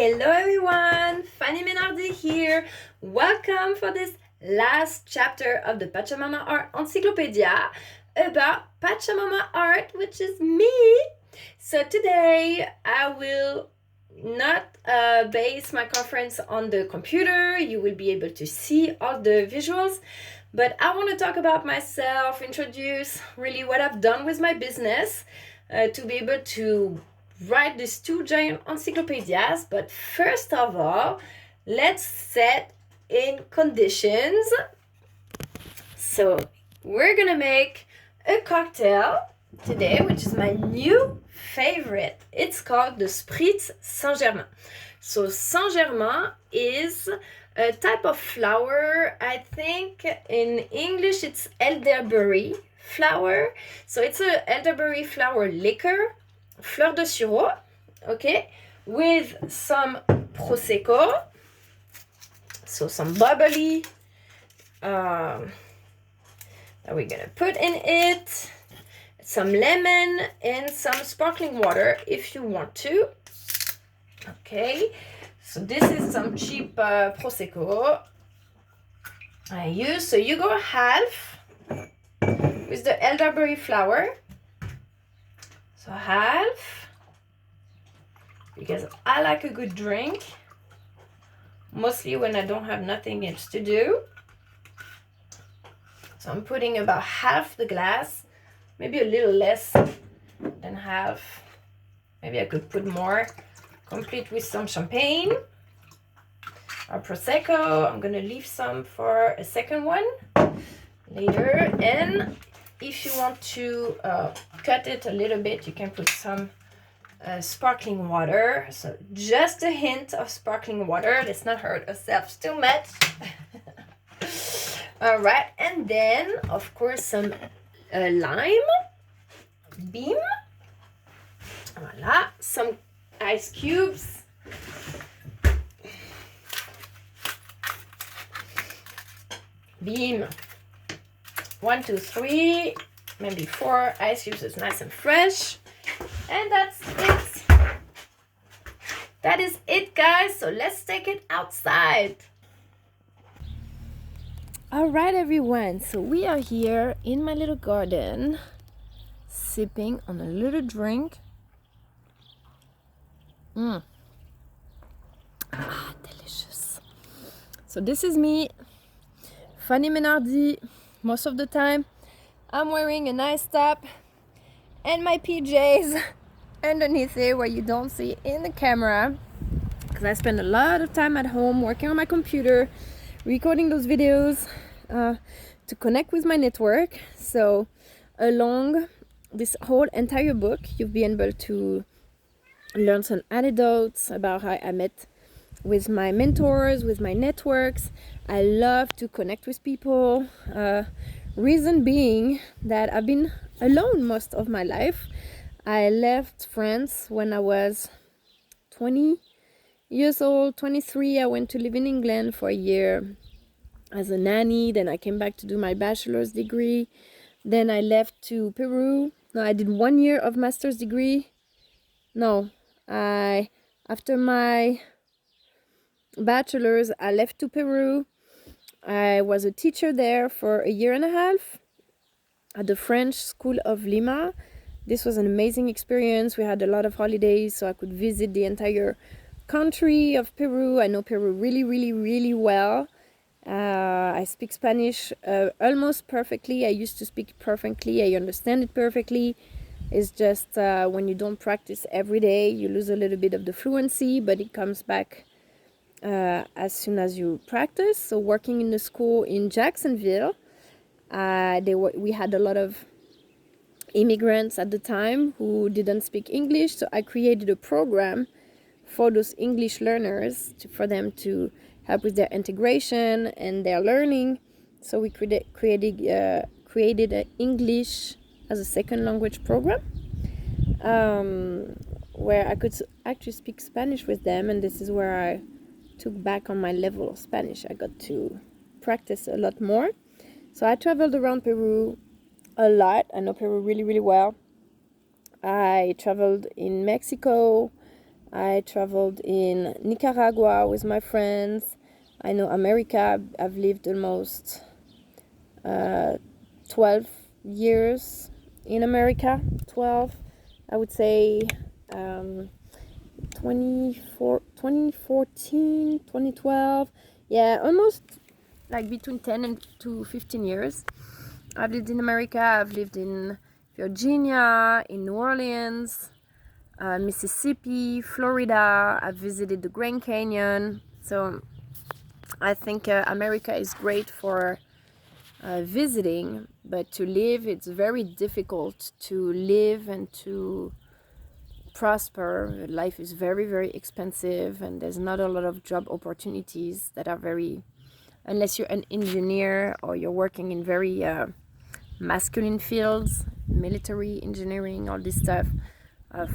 Hello everyone, PachaMamArt here. Welcome for this last chapter of the PachaMamArt Encyclopedia about PachaMamArt, which is me. So today I will not base my conference on the computer. You will be able to see all the visuals, but I want to talk about myself, introduce really what I've done with my business to be able to write these two giant encyclopedias. But first of all, let's set in conditions. So we're gonna make a cocktail today, which is my new favorite. It's called the Spritz Saint-Germain. So Saint-Germain is a type of flower. I think in English it's elderberry flower. So it's a elderberry flower liquor, fleur de sureau, okay, with some prosecco, so some bubbly that we're gonna put in it, some lemon and some sparkling water if you want to. Okay, so this is some cheap prosecco I use. So you go half with the elderberry flower. So half, because I like a good drink, mostly when I don't have nothing else to do. So I'm putting about half the glass, maybe a little less than half. Maybe I could put more, complete with some champagne or prosecco. I'm gonna leave some for a second one later. And if you want to cut it a little bit, you can put some sparkling water. So just a hint of sparkling water. Let's not hurt ourselves too much. All right, and then of course some lime, beam. Voila, some ice cubes. Beam. 1, 2, 3, maybe 4 ice cubes. It's nice and fresh. And that's it. That is it, guys. So let's take it outside. All right, everyone. So we are here in my little garden, sipping on a little drink. Delicious. So this is me, Fanny Menardi. Most of the time I'm wearing a nice top and my PJs underneath it, where you don't see in the camera, because I spend a lot of time at home working on my computer, recording those videos to connect with my network. So along this whole entire book, you'll be able to learn some anecdotes about how I met with my mentors, with my networks. I love to connect with people. Reason being that I've been alone most of my life. I left France when I was 20 years old, 23. I went to live in England for a year as a nanny. Then I came back to do my bachelor's degree. Then I left to Peru. No, I did 1 year of master's degree. No, after my bachelor's, I left to Peru. I was a teacher there for a year and a half at the French School of Lima. This was an amazing experience. We had a lot of holidays, so I could visit the entire country of Peru. I know Peru really, really, really well. I speak Spanish almost perfectly. I used to speak perfectly. I understand it perfectly. It's just when you don't practice every day, you lose a little bit of the fluency, but it comes back as soon as you practice. So working in the school in Jacksonville, we had a lot of immigrants at the time who didn't speak English. So I created a program for those English learners for them to help with their integration and their learning. So we created an English as a second language program where I could actually speak Spanish with them. And this is where I took back on my level of Spanish. I got to practice a lot more. So I traveled around Peru a lot. I know Peru really, really well. I traveled in Mexico, I traveled in Nicaragua with my friends. I know America. I've lived almost 12 years in America. 12, I would say, um, 2014, 2012. Yeah, almost like between 10 and to 15 years. I've lived in America. I've lived in Virginia, in New Orleans, Mississippi, Florida. I've visited the Grand Canyon. So I think America is great for visiting, but to live, it's very difficult to live and to prosper. Life is very, very expensive, and there's not a lot of job opportunities that are very, unless you're an engineer or you're working in very masculine fields, military, engineering, all this stuff.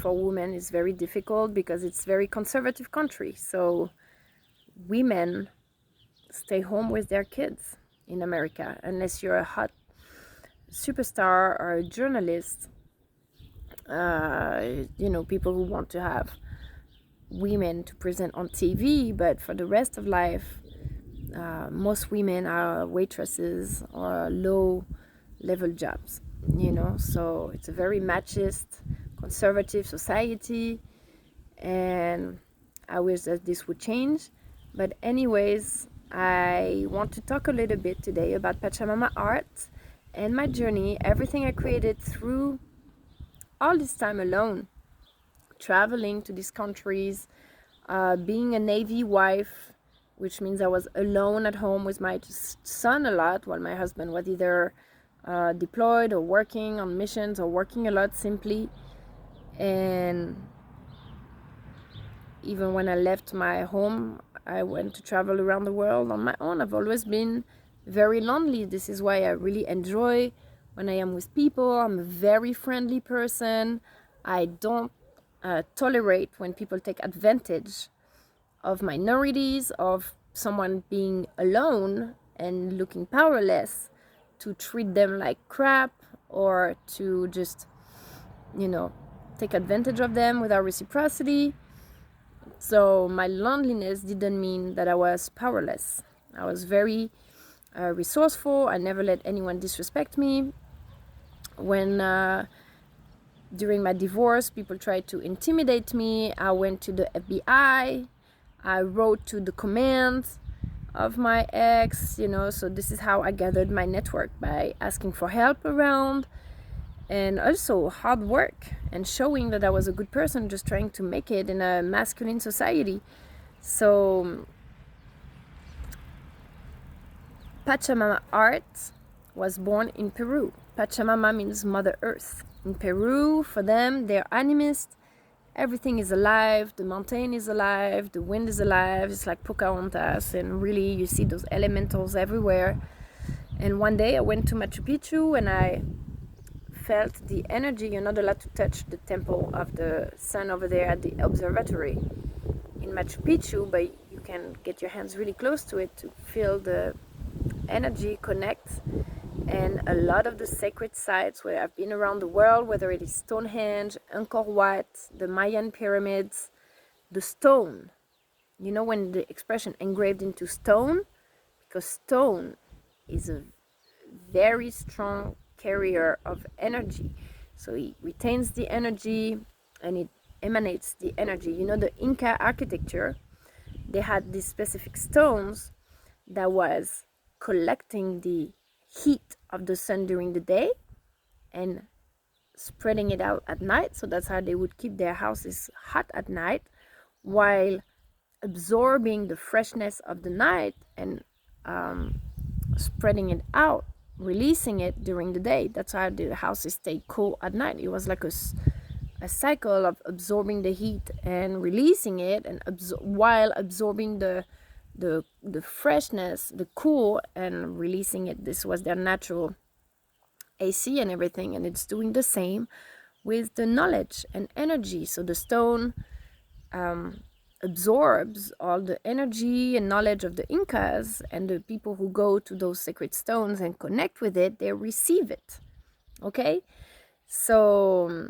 For women is very difficult because it's very conservative country. So women stay home with their kids in America unless you're a hot superstar or a journalist. People who want to have women to present on TV, but for the rest of life, most women are waitresses or low level jobs, so it's a very machist, conservative society, and I wish that this would change. But anyways, I want to talk a little bit today about PachaMamArt and my journey, everything I created through all this time alone, traveling to these countries, being a Navy wife, which means I was alone at home with my son a lot while my husband was either deployed or working on missions or working a lot simply. And even when I left my home, I went to travel around the world on my own. I've always been very lonely. This is why I really enjoy when I am with people. I'm a very friendly person. I don't tolerate when people take advantage of minorities, of someone being alone and looking powerless, to treat them like crap or to just, take advantage of them without reciprocity. So my loneliness didn't mean that I was powerless. I was very resourceful. I never let anyone disrespect me. When during my divorce, people tried to intimidate me, I went to the FBI. I wrote to the command of my ex, so this is how I gathered my network, by asking for help around, and also hard work and showing that I was a good person, just trying to make it in a masculine society. So PachaMamArt was born in Peru. Pachamama means Mother Earth. In Peru, for them, they're animists. Everything is alive. The mountain is alive. The wind is alive. It's like Pocahontas, and really you see those elementals everywhere. And one day I went to Machu Picchu and I felt the energy. You're not allowed to touch the temple of the sun over there at the observatory in Machu Picchu, but you can get your hands really close to it to feel the energy connect. And a lot of the sacred sites where I've been around the world, whether it is Stonehenge, Angkor Wat, the Mayan pyramids, the stone, when the expression engraved into stone, because stone is a very strong carrier of energy, so it retains the energy and it emanates the energy. The Inca architecture, they had these specific stones that was collecting the heat of the sun during the day and spreading it out at night. So that's how they would keep their houses hot at night, while absorbing the freshness of the night and spreading it out, releasing it during the day. That's how the houses stay cool at night. It was like a cycle of absorbing the heat and releasing it, and while absorbing the freshness, the cool, and releasing it. This was their natural AC and everything, and it's doing the same with the knowledge and energy. So the stone absorbs all the energy and knowledge of the Incas, and the people who go to those sacred stones and connect with it, they receive it. Okay, so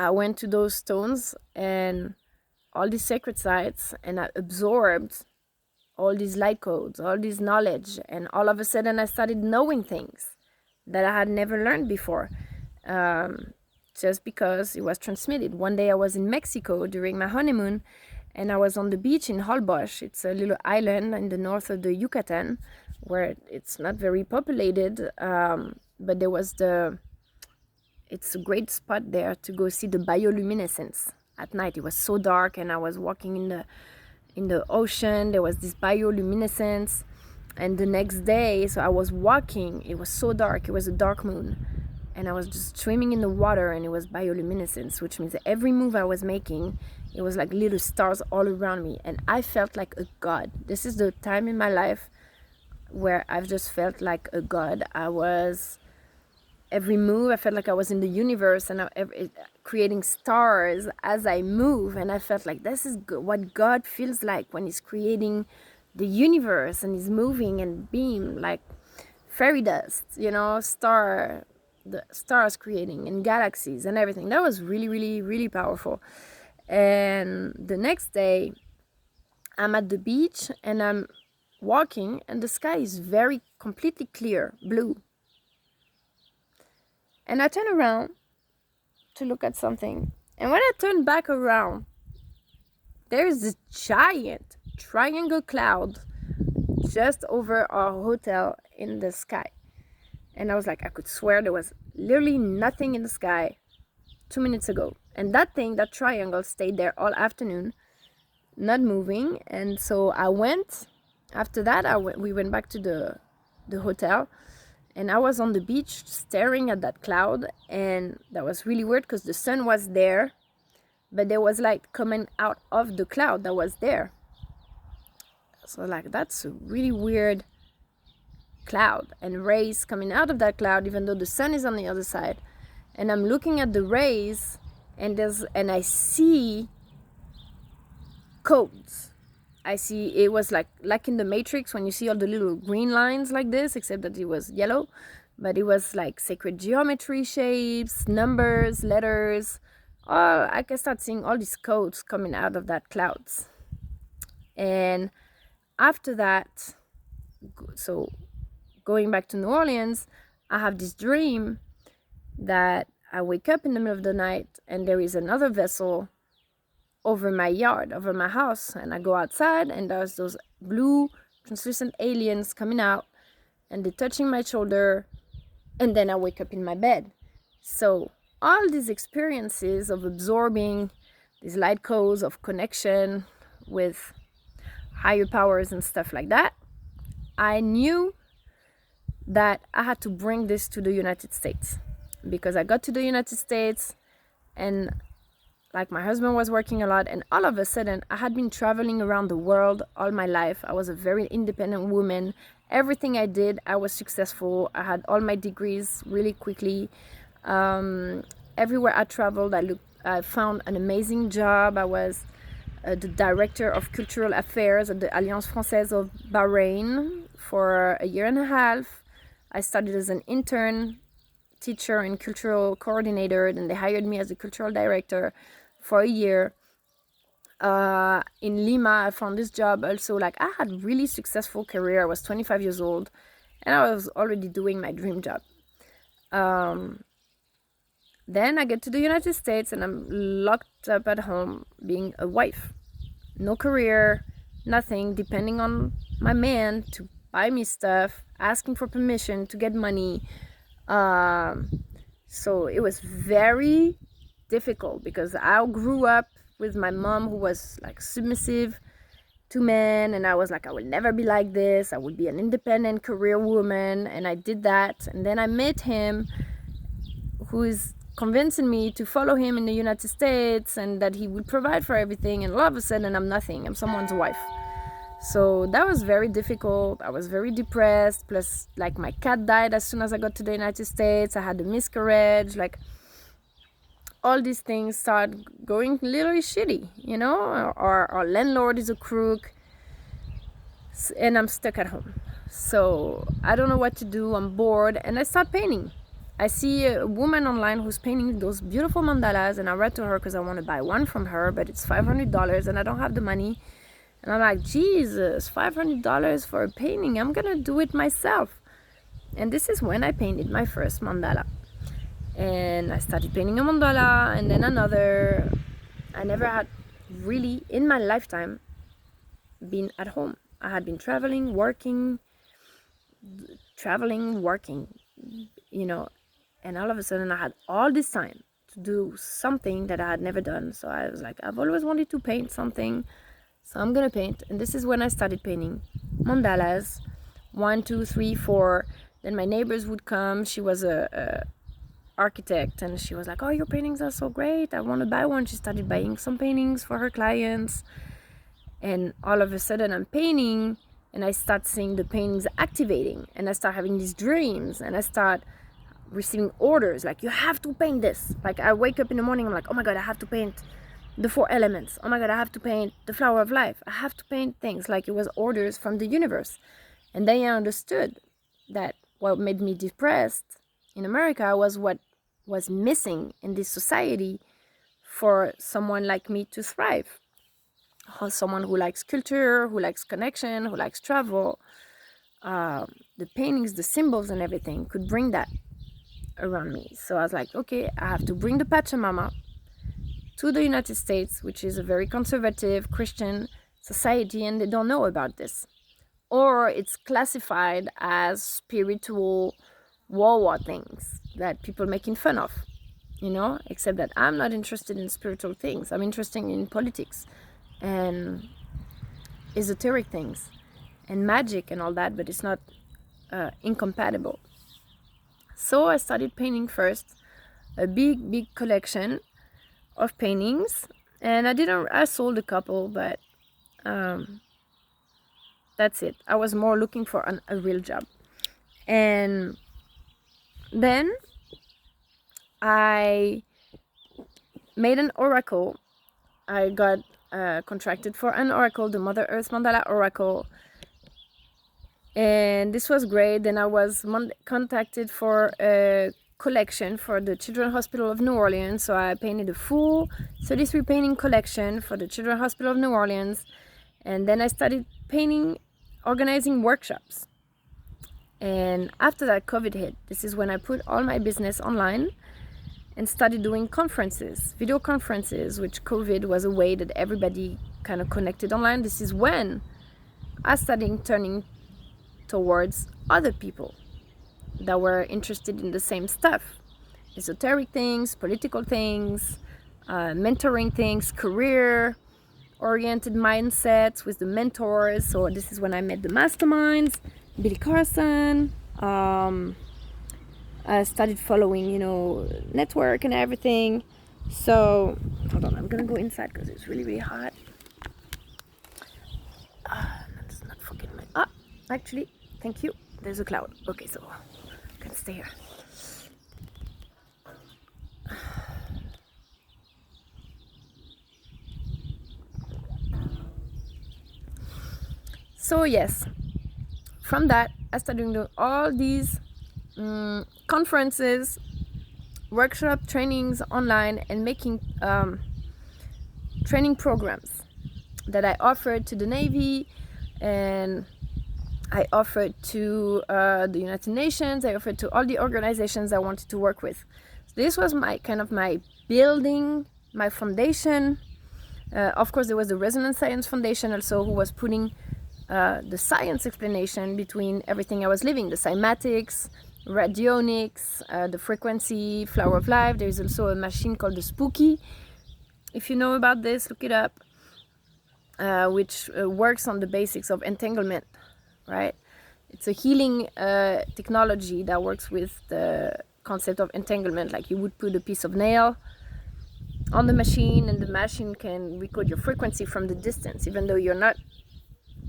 I went to those stones and all these sacred sites, and I absorbed all these light codes, all this knowledge, and all of a sudden I started knowing things that I had never learned before, um, just because it was transmitted. One day I was in Mexico during my honeymoon, and I was on the beach in Holbox. It's a little island in the north of the Yucatan, where it's not very populated, but there was it's a great spot there to go see the bioluminescence at night. It was so dark, and I was walking in the ocean. There was this bioluminescence, and the next day, so I was walking. It was so dark. It was a dark moon, and I was just swimming in the water, and it was bioluminescence, which means that every move I was making, it was like little stars all around me, and I felt like a god. This is the time in my life where I've just felt like a god. Every move, I felt like I was in the universe, and creating stars as I move, and I felt like this is what God feels like when he's creating the universe and he's moving and beam like fairy dust, the stars creating and galaxies and everything. That was really, really, really powerful. And the next day, I'm at the beach and I'm walking, and the sky is very completely clear, blue. And I turn around to look at something. And when I turn back around, there is this giant triangle cloud just over our hotel in the sky. And I was like, I could swear there was literally nothing in the sky 2 minutes ago. And that triangle stayed there all afternoon, not moving. And so I went, after that, we went back to the hotel. And I was on the beach staring at that cloud, and that was really weird because the sun was there, but there was light coming out of the cloud that was there. So like, that's a really weird cloud, and rays coming out of that cloud even though the sun is on the other side. And I'm looking at the rays, and I see codes. I see it was like in the Matrix when you see all the little green lines like this, except that it was yellow, but it was like sacred geometry shapes, numbers, letters. I can start seeing all these codes coming out of that clouds. And after that, so going back to New Orleans, I have this dream that I wake up in the middle of the night and there is another vessel over my yard, over my house, and I go outside and there's those blue translucent aliens coming out and they're touching my shoulder, and then I wake up in my bed. So all these experiences of absorbing these light codes, of connection with higher powers and stuff like that, I knew that I had to bring this to the United States, because I got to the United States and like my husband was working a lot, and all of a sudden I had been traveling around the world all my life. I was a very independent woman. Everything I did, I was successful. I had all my degrees really quickly. Everywhere I traveled, I found an amazing job. I was the director of cultural affairs at the Alliance Française of Bahrain for a year and a half. I started as an intern, teacher and cultural coordinator, then they hired me as a cultural director for a year. In Lima, I found this job also. Like, I had a really successful career. I was 25 years old and I was already doing my dream job. Then I get to the United States and I'm locked up at home being a wife. No career, nothing, depending on my man to buy me stuff, asking for permission to get money. So it was very difficult because I grew up with my mom, who was like submissive to men, and I was like, I will never be like this. I would be an independent career woman, and I did that. And then I met him, who is convincing me to follow him in the United States and that he would provide for everything, and all of a sudden I'm nothing. I'm someone's wife. So that was very difficult. I was very depressed. Plus, like, my cat died as soon as I got to the United States. I had a miscarriage. Like, all these things started going literally shitty, Our landlord is a crook, and I'm stuck at home. So I don't know what to do. I'm bored, and I start painting. I see a woman online who's painting those beautiful mandalas, and I read to her because I want to buy one from her, but it's $500 and I don't have the money. And I'm like, Jesus, $500 for a painting. I'm gonna do it myself. And this is when I painted my first mandala. And I started painting a mandala and then another. I never had really in my lifetime been at home. I had been traveling, working, you know, and all of a sudden I had all this time to do something that I had never done. So I was like, I've always wanted to paint something, so I'm gonna paint. And this is when I started painting mandalas, 1, 2, 3, 4. Then my neighbors would come. She was a architect, and she was like, oh, your paintings are so great, I want to buy one. She started buying some paintings for her clients, and all of a sudden I'm painting, and I start seeing the paintings activating, and I start having these dreams, and I start receiving orders like, you have to paint this. Like, I wake up in the morning, I'm like, oh my god, I have to paint the 4 elements. Oh my god, I have to paint the flower of life. I have to paint things. Like, it was orders from the universe. And then I understood that what made me depressed in America was what was missing in this society for someone like me to thrive. Or someone who likes culture, who likes connection, who likes travel. The paintings, the symbols and everything could bring that around me. So I was like, okay, I have to bring the Pachamama to the United States, which is a very conservative Christian society, and they don't know about this. Or it's classified as spiritual war things that people making fun of, except that I'm not interested in spiritual things. I'm interested in politics and esoteric things and magic and all that, but it's not incompatible. So I started painting first a big collection of paintings, and I sold a couple, but that's it. I was more looking for a real job. And then I made an oracle. I got contracted for an oracle, the Mother Earth Mandala Oracle. And this was great. Then I was contacted for a collection for the Children's Hospital of New Orleans. So I painted a full 33 painting collection for the Children's Hospital of New Orleans. And then I started organizing workshops. And after that, COVID hit. This is when I put all my business online and started doing conferences, video conferences, which COVID was a way that everybody kind of connected online. This is when I started turning towards other people that were interested in the same stuff. Esoteric things, political things, mentoring things, career-oriented mindsets with the mentors. So this is when I met the masterminds, Billy Carson. I started following, network and everything. So, hold on, I'm gonna go inside because it's really hot. That's not fucking my... actually, thank you. There's a cloud. Okay, so I can stay here. So yes, from that, I started doing all these conferences, workshop trainings online, and making training programs that I offered to the Navy, and I offered to the United Nations. I offered to all the organizations I wanted to work with. So this was my building, my foundation. Of course, there was the Resonance Science Foundation also, who was putting the science explanation between everything I was living, the cymatics, radionics, the frequency, flower of life. There is also a machine called the Spooky. If you know about this, look it up, which works on the basics of entanglement, right? It's a healing technology that works with the concept of entanglement. Like, you would put a piece of nail on the machine, and the machine can record your frequency from the distance, even though you're not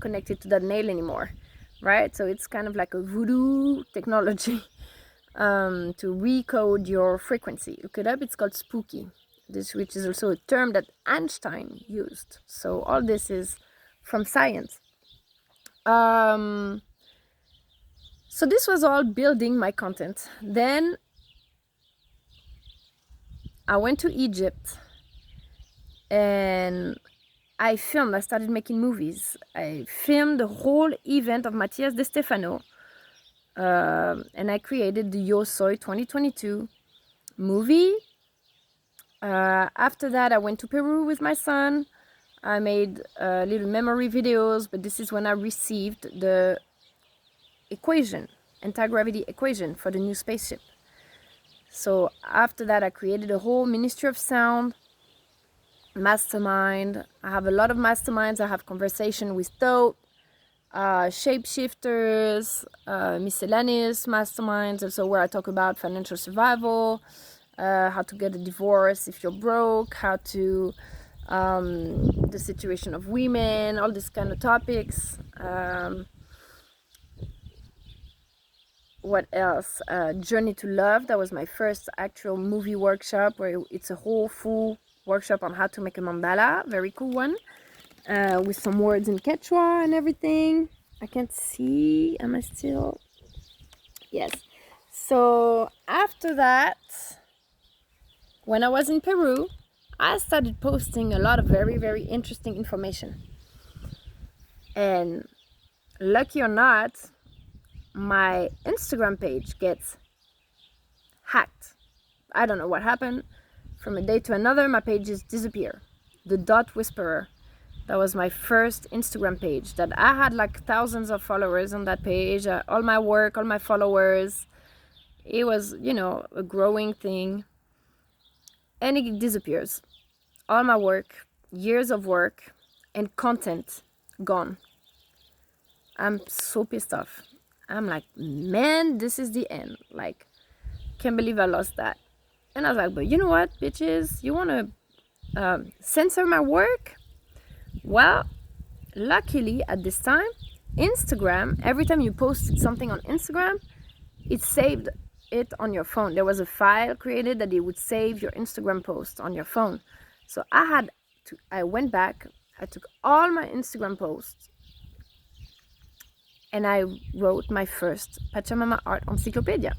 connected to that nail anymore, right? So it's kind of like a voodoo technology to recode your frequency. Look it up, it's called Spooky, which is also a term that Einstein used. So all this is from science. So this was all building my content. Then I went to Egypt and I started making movies. I filmed the whole event of Matias De Stefano, and I created the Yo Soy 2022 movie. After that, I went to Peru with my son. I made little memory videos, but this is when I received the anti-gravity equation for the new spaceship. So after that, I created a whole Ministry of Sound mastermind. I have a lot of masterminds. I have conversation with thought, shapeshifters, miscellaneous masterminds, also where I talk about financial survival, how to get a divorce if you're broke, how to the situation of women, all these kind of topics. What else? Journey to Love. That was my first actual movie workshop, where it's a whole full workshop on how to make a mandala. Very cool one, with some words in Quechua and everything. I can't see. Am I still? Yes. So after that, when I was in Peru, I started posting a lot of very, very interesting information. And lucky or not, my Instagram page gets hacked. I don't know what happened. From a day to another, my pages disappear. The Dot Whisperer. That was my first Instagram page. That I had like thousands of followers on that page. All my work, all my followers. It was, a growing thing. And it disappears. All my work, years of work, and content gone. I'm so pissed off. I'm like, man, this is the end. Like, can't believe I lost that. And I was like, but you know what, bitches? You want to censor my work? Well, luckily at this time, Instagram, every time you posted something on Instagram, it saved it on your phone. There was a file created that it would save your Instagram post on your phone. So I went back, I took all my Instagram posts, and I wrote my first PachaMamArt Encyclopedia,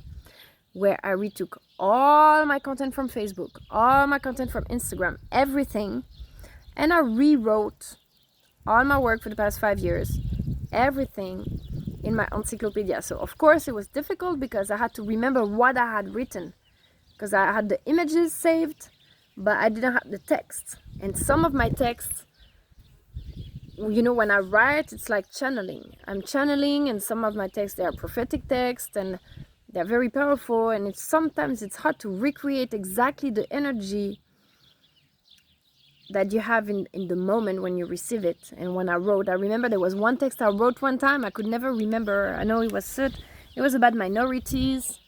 where I retook all my content from Facebook, all my content from Instagram, everything, and I rewrote all my work for the past 5 years, everything in my encyclopedia. So of course it was difficult because I had to remember what I had written, because I had the images saved, but I didn't have the text. And some of my texts, when I write, it's like channeling. I'm channeling, and some of my texts, they are prophetic texts, and they're very powerful, and sometimes it's hard to recreate exactly the energy that you have in the moment when you receive it. And when I remember there was one text I wrote one time, I could never remember. I know it was about minorities,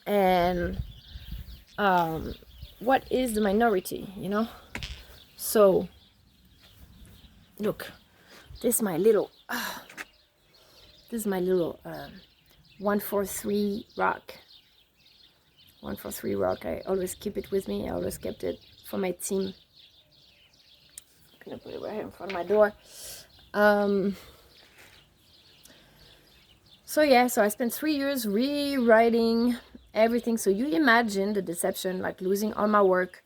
and what is the minority, So look, this is my little 143 rock. 143 rock. I always keep it with me. I always kept it for my team. I'm gonna put it right here in front of my door. So I spent 3 years rewriting everything. So you imagine the deception, like losing all my work,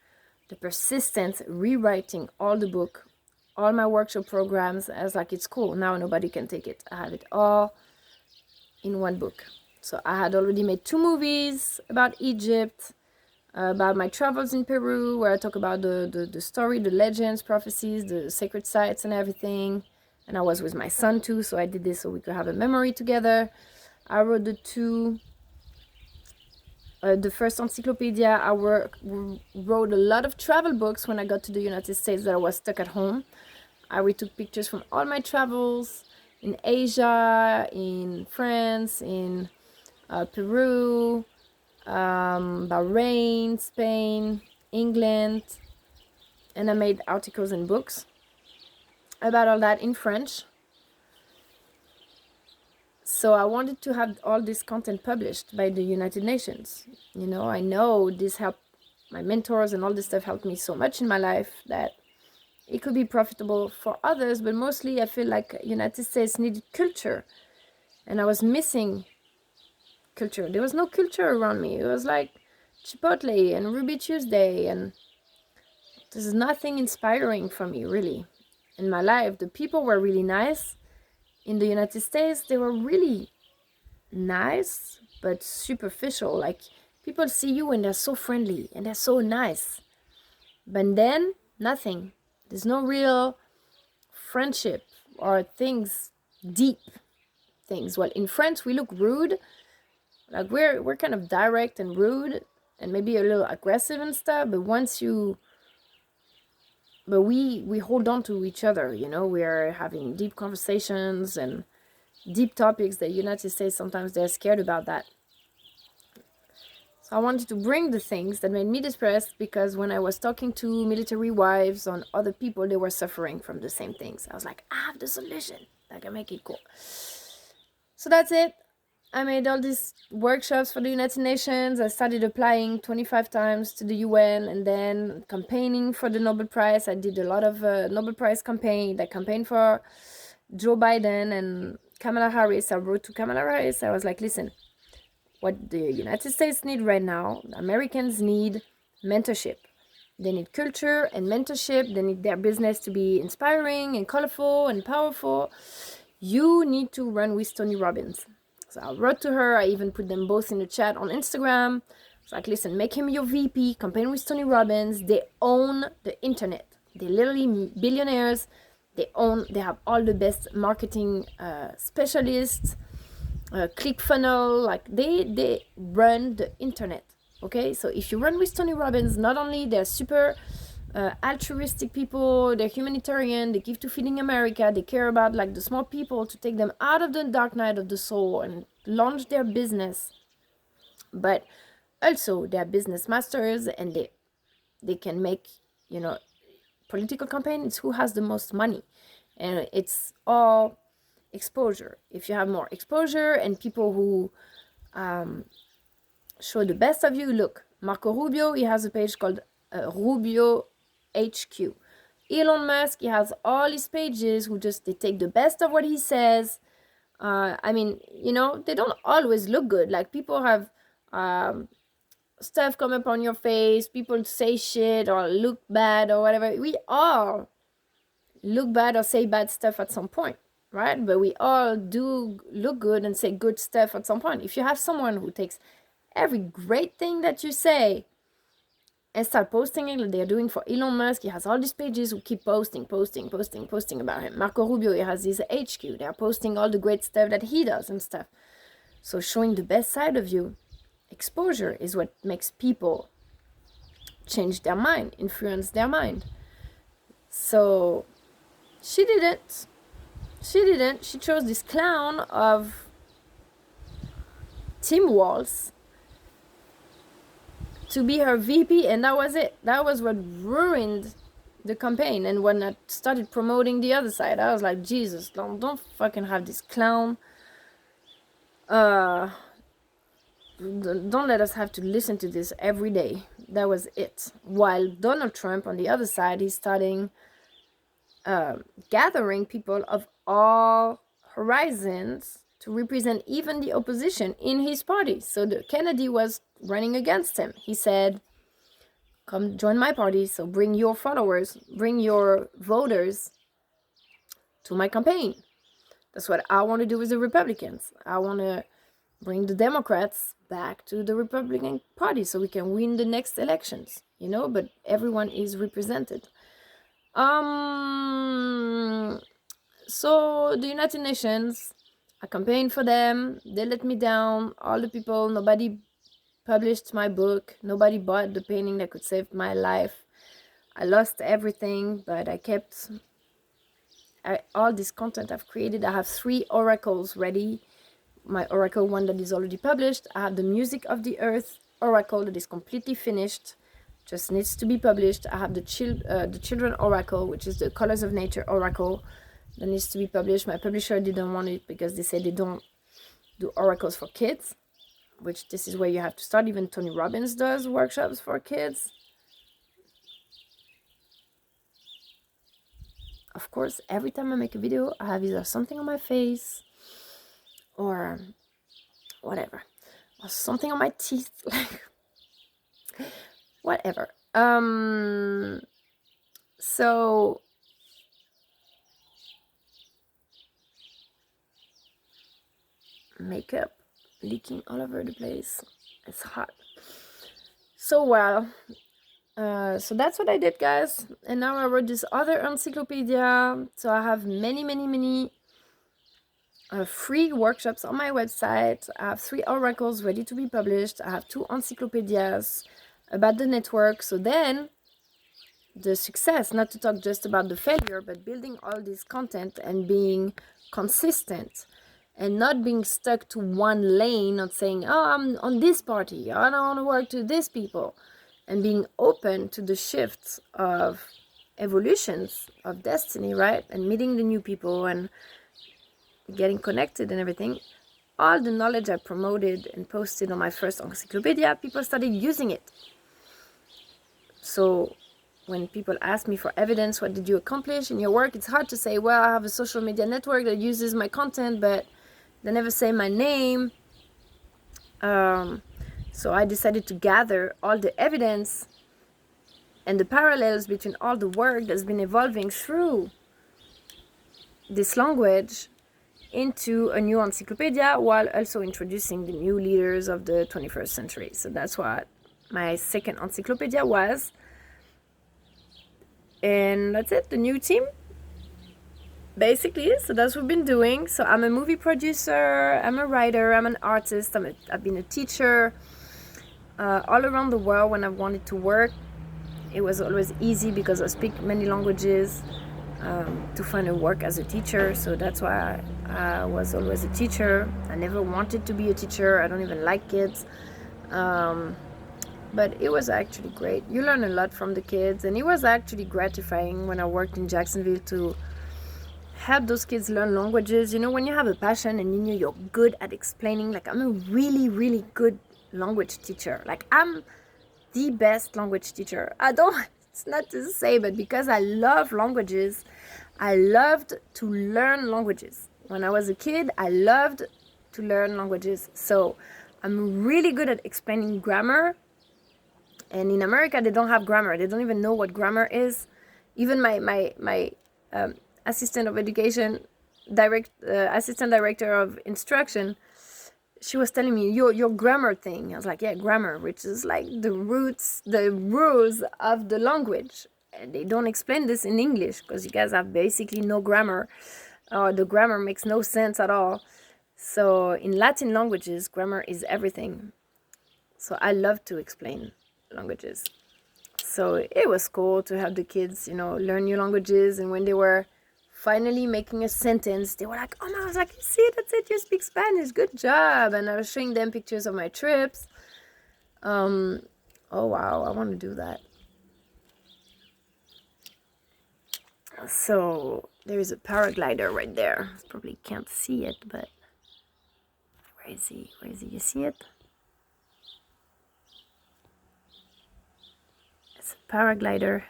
the persistence, rewriting all the book, all my workshop programs. As like, it's cool now, nobody can take it. I have it all in one book. So I had already made 2 movies about Egypt, about my travels in Peru, where I talk about the story, the legends, prophecies, the sacred sites and everything. And I was with my son too, so I did this so we could have a memory together. I wrote the first encyclopedia. I wrote a lot of travel books when I got to the United States that I was stuck at home. I retook pictures from all my travels in Asia, in France, in Peru, Bahrain, Spain, England, and I made articles and books about all that in French. So I wanted to have all this content published by the United Nations. I know this helped my mentors, and all this stuff helped me so much in my life that it could be profitable for others, but mostly I feel like United States needed culture, and I was missing culture. There was no culture around me. It was like Chipotle and Ruby Tuesday, and there's nothing inspiring for me really in my life. The people were really nice. In the United States, they were really nice, but superficial. Like, people see you and they're so friendly and they're so nice. But then, nothing. There's no real friendship or things, deep things. Well, in France, we look rude. Like, we're kind of direct and rude and maybe a little aggressive and stuff. But we hold on to each other, you know. We are having deep conversations and deep topics. The United States, sometimes they're scared about that. So I wanted to bring the things that made me depressed, because when I was talking to military wives and other people, they were suffering from the same things. I was like, I have the solution. I can make it cool. So that's it. I made all these workshops for the United Nations. I started applying 25 times to the UN and then campaigning for the Nobel Prize. I did a lot of Nobel Prize campaign. I campaigned for Joe Biden and Kamala Harris. I wrote to Kamala Harris. I was like, listen, what the United States need right now, Americans need mentorship. They need culture and mentorship. They need their business to be inspiring and colorful and powerful. You need to run with Tony Robbins. So I wrote to her. I even put them both in the chat on Instagram. It's like, listen, make him your VP, campaign with Tony Robbins. They own the internet. They're literally billionaires. They have all the best marketing specialists, ClickFunnels, like they run the internet. Okay, so if you run with Tony Robbins, not only they're super altruistic people, they're humanitarian, they give to Feeding America, they care about like the small people, to take them out of the dark night of the soul and launch their business. But also they're business masters, and they can make, you know, political campaigns who has the most money, and it's all exposure. If you have more exposure and people who show the best of you, look, Marco Rubio, he has a page called Rubio HQ. Elon Musk, he has all his pages who just, they take the best of what he says. I mean, you know, they don't always look good. Like, people have stuff come up on your face, people say shit or look bad or whatever. We all look bad or say bad stuff at some point, right? But we all do look good and say good stuff at some point. If you have someone who takes every great thing that you say and start posting it, like they're doing for Elon Musk, he has all these pages who keep posting about him. Marco Rubio, he has his HQ. They're posting all the great stuff that he does and stuff. So showing the best side of you, exposure, is what makes people change their mind, influence their mind. So she didn't. She chose this clown of Tim Walz to be her VP, and that was it. That was what ruined the campaign. And when I started promoting the other side, I was like, Jesus, don't fucking have this clown. Don't let us have to listen to this every day. That was it. While Donald Trump on the other side, he's starting gathering people of all horizons to represent even the opposition in his party. So Kennedy was running against him. He said, come join my party, so bring your followers, bring your voters to my campaign. That's what I want to do with the Republicans. I want to bring the Democrats back to the Republican Party so we can win the next elections, you know, but everyone is represented. So the United Nations, I campaigned for them. They let me down. All the people, nobody published my book. Nobody bought the painting that could save my life. I lost everything, but I kept all this content I've created. I have 3 oracles ready. My oracle one that is already published. I have the Music of the Earth oracle that is completely finished, just needs to be published. I have the Children oracle, which is the Colors of Nature oracle, that needs to be published. My publisher didn't want it because they said they don't do oracles for kids, which this is where you have to start. Even Tony Robbins does workshops for kids. Of course, every time I make a video, I have either something on my face or whatever, or something on my teeth. Like, Whatever. So makeup leaking all over the place. It's hot. So well, so that's what I did, guys. And now I wrote this other encyclopedia. So I have many free workshops on my website. I have 3 oracles ready to be published. I have 2 encyclopedias about the network. So then the success, not to talk just about the failure, but building all this content and being consistent and not being stuck to one lane, not saying, oh, I'm on this party, I don't want to work to these people, and being open to the shifts of evolutions of destiny, right? And meeting the new people and getting connected and everything. All the knowledge I promoted and posted on my first encyclopedia, people started using it. So when people ask me for evidence, what did you accomplish in your work? It's hard to say, well, I have a social media network that uses my content, but they never say my name. So I decided to gather all the evidence and the parallels between all the work that's been evolving through this language into a new encyclopedia, while also introducing the new leaders of the 21st century. So that's what my second encyclopedia was. And that's it, the new team, basically. So that's what we've been doing. So I'm a movie producer, I'm a writer, I'm an artist, I've been a teacher all around the world. When I wanted to work, it was always easy because I speak many languages to find a work as a teacher. So that's why I was always a teacher. I never wanted to be a teacher. I don't even like kids. But it was actually great. You learn a lot from the kids, and it was actually gratifying when I worked in Jacksonville to help those kids learn languages. You know, when you have a passion and you know you're good at explaining, like I'm a really good language teacher. Like I'm the best language teacher. It's not to say, but because I love languages, I loved to learn languages. When I was a kid, I loved to learn languages. So I'm really good at explaining grammar. And in America, they don't have grammar. They don't even know what grammar is. Even my assistant of education, assistant director of instruction, she was telling me your grammar thing. I was like, yeah, grammar, which is like the roots, the rules of the language. And they don't explain this in English because you guys have basically no grammar, or the grammar makes no sense at all. So in Latin languages, grammar is everything. So I love to explain languages. So it was cool to have the kids, you know, learn new languages. And when they were finally making a sentence, they were like, oh no, I was like, see, that's it, you speak Spanish, good job. And I was showing them pictures of my trips. Oh wow, I want to do that. So there is a paraglider right there. Probably can't see it, but where is he? You see it? It's a paraglider.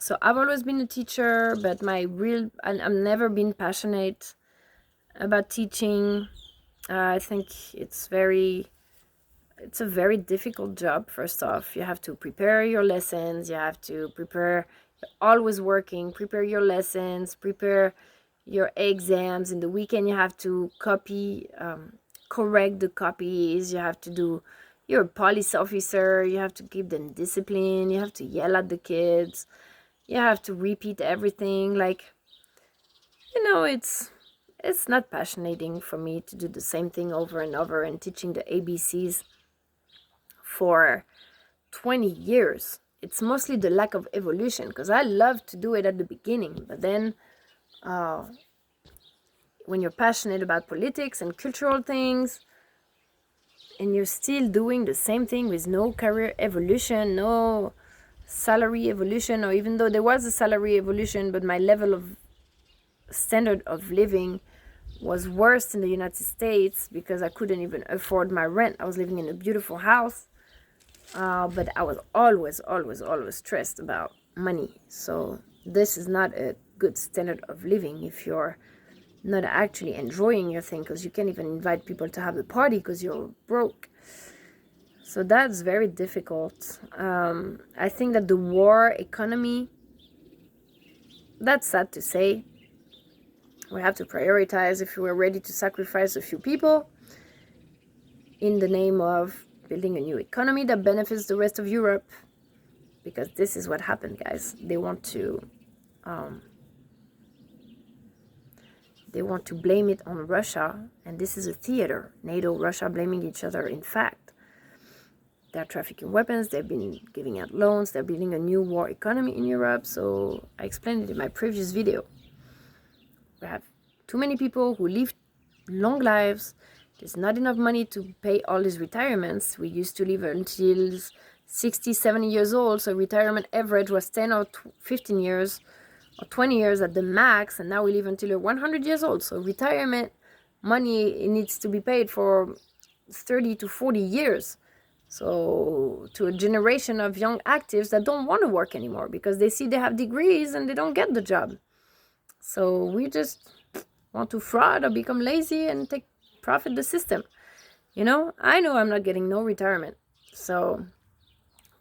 So I've always been a teacher, but I've never been passionate about teaching. I think it's a very difficult job. First off, you have to prepare your lessons. You have to prepare, always working, prepare your lessons, prepare your exams. In the weekend, you have to copy, correct the copies. You have to do, you're a police officer. You have to keep them disciplined. You have to yell at the kids. You have to repeat everything. Like, you know, it's not passionating for me to do the same thing over and over and teaching the ABCs for 20 years. It's mostly the lack of evolution, because I love to do it at the beginning, but then when you're passionate about politics and cultural things and you're still doing the same thing with no career evolution, no salary evolution, or even though there was a salary evolution, but my level of standard of living was worse in the United States because I couldn't even afford my rent. I was living in a beautiful house, but I was always stressed about money. So this is not a good standard of living if you're not actually enjoying your thing, because you can't even invite people to have a party because you're broke. So that's very difficult. I think that the war economy, that's sad to say. We have to prioritize if we're ready to sacrifice a few people in the name of building a new economy that benefits the rest of Europe. Because this is what happened, guys. They want to blame it on Russia, and this is a theater. NATO, Russia blaming each other. In fact, they're trafficking weapons, they've been giving out loans, they're building a new war economy in Europe. So I explained it in my previous video. We have too many people who live long lives. There's not enough money to pay all these retirements. We used to live until 60, 70 years old, so retirement average was 10 or 15 years or 20 years at the max, and now we live until we're 100 years old. So retirement money needs to be paid for 30 to 40 years. So to a generation of young actives that don't want to work anymore because they see they have degrees and they don't get the job. So we just want to fraud or become lazy and profit the system. I know I'm not getting no retirement. So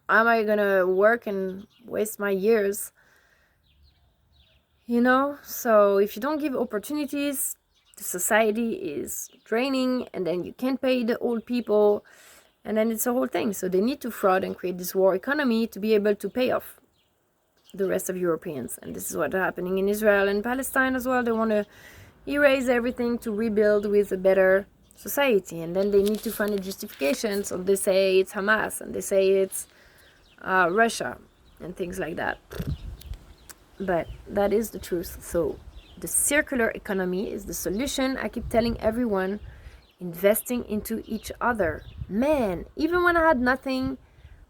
am I gonna work and waste my years? So if you don't give opportunities, the society is draining, and then you can't pay the old people, and then it's a whole thing. So they need to fraud and create this war economy to be able to pay off the rest of Europeans. And this is what's happening in Israel and Palestine as well. They want to erase everything to rebuild with a better society, and then they need to find a justification. So they say it's Hamas, and they say it's Russia, and things like that. But that is the truth. So the circular economy is the solution. I keep telling everyone, investing into each other. Man, even when I had nothing,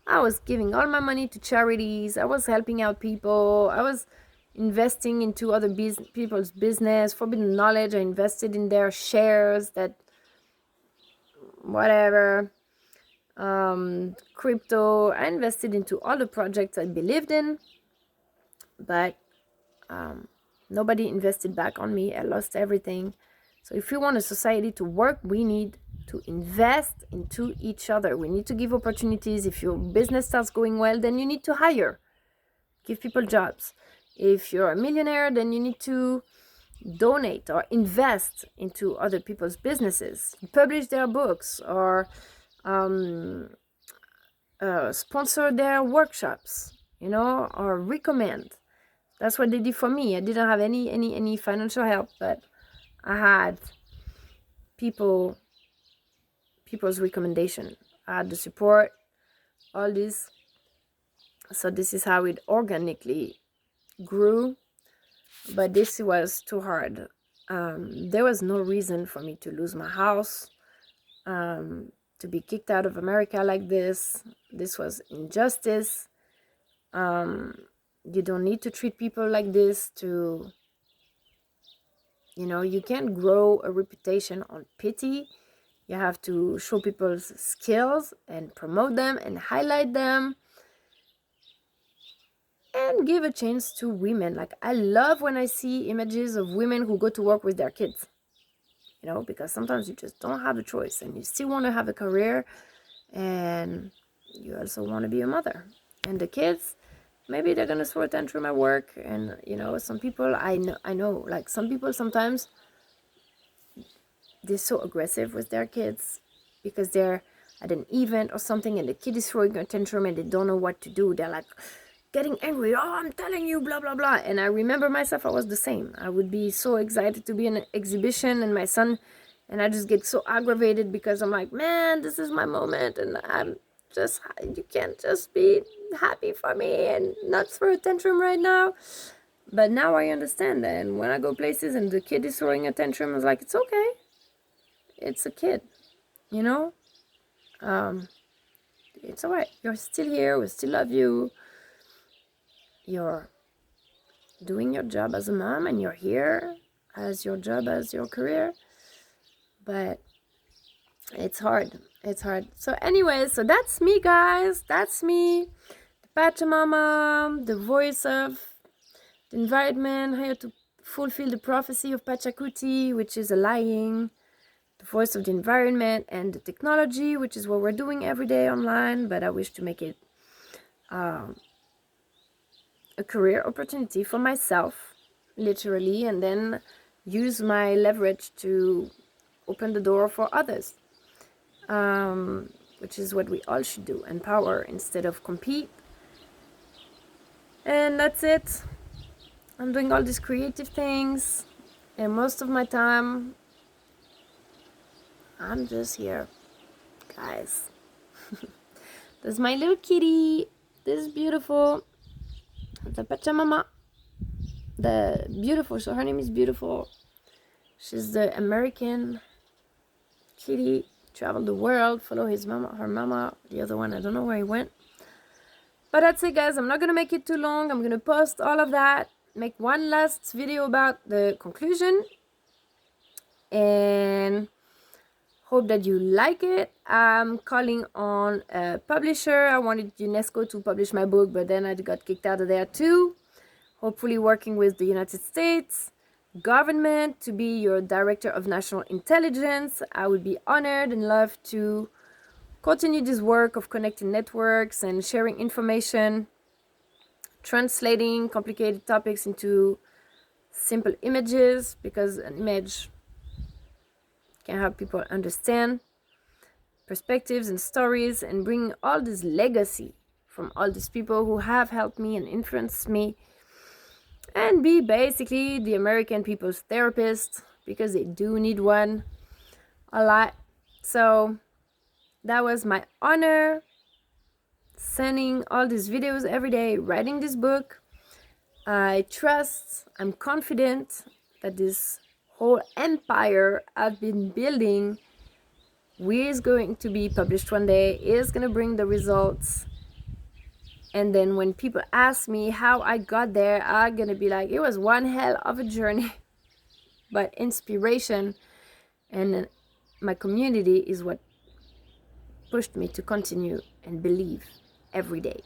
I was giving all my money to charities. I was helping out people. I was investing into other people's business. Forbidden knowledge, I invested in their shares, that whatever. Crypto, I invested into all the projects I believed in. But nobody invested back on me. I lost everything. So if we want a society to work, we need to invest into each other. We need to give opportunities. If your business starts going well, then you need to hire. Give people jobs. If you're a millionaire, then you need to donate or invest into other people's businesses. Publish their books or sponsor their workshops, or recommend. That's what they did for me. I didn't have any financial help, but I had people's recommendation. I had the support, all this. So this is how it organically grew. But this was too hard. There was no reason for me to lose my house, to be kicked out of America like this. This was injustice. You don't need to treat people like this. You can't grow a reputation on pity. You have to show people's skills and promote them and highlight them and give a chance to women. Like, I love when I see images of women who go to work with their kids, because sometimes you just don't have a choice and you still want to have a career and you also want to be a mother. And the kids, maybe they're going to throw a tantrum at work. And, some people, I know, like some people sometimes, they're so aggressive with their kids because they're at an event or something and the kid is throwing a tantrum and they don't know what to do. They're like getting angry. Oh, I'm telling you, blah, blah, blah. And I remember myself, I was the same. I would be so excited to be in an exhibition and my son, and I just get so aggravated because I'm like, man, this is my moment. And you can't just be happy for me and not throw a tantrum right now. But now I understand that. And when I go places and the kid is throwing a tantrum, I was like, it's okay. It's a kid, it's all right. You're still here. We still love you. You're doing your job as a mom and you're here as your job, as your career. But it's hard. So anyway, so that's me, guys. That's me. The Pachamama, the voice of the environment, how to fulfill the prophecy of Pachacuti, which is a lying, the voice of the environment, and the technology, which is what we're doing every day online, but I wish to make it a career opportunity for myself, literally, and then use my leverage to open the door for others, which is what we all should do, empower instead of compete. And that's it. I'm doing all these creative things, and most of my time I'm just here, guys. There's my little kitty. This is beautiful. The Pachamama. The beautiful. So her name is Beautiful. She's the American kitty. Traveled the world. Follow his mama. Her mama. The other one, I don't know where he went. But that's it, guys. I'm not gonna make it too long. I'm gonna post all of that. Make one last video about the conclusion. And hope that you like it. I'm calling on a publisher. I wanted UNESCO to publish my book, but then I got kicked out of there too. Hopefully working with the United States government to be your director of national intelligence. I would be honored and love to continue this work of connecting networks and sharing information, translating complicated topics into simple images, because an image can help people understand perspectives and stories, and bring all this legacy from all these people who have helped me and influenced me, and be basically the American people's therapist, because they do need one a lot. So that was my honor, sending all these videos every day, writing this book. I trust, I'm confident that this whole empire I've been building is going to be published one day, is going to bring the results. And then when people ask me how I got there, I'm going to be like, it was one hell of a journey. But inspiration and my community is what pushed me to continue and believe every day.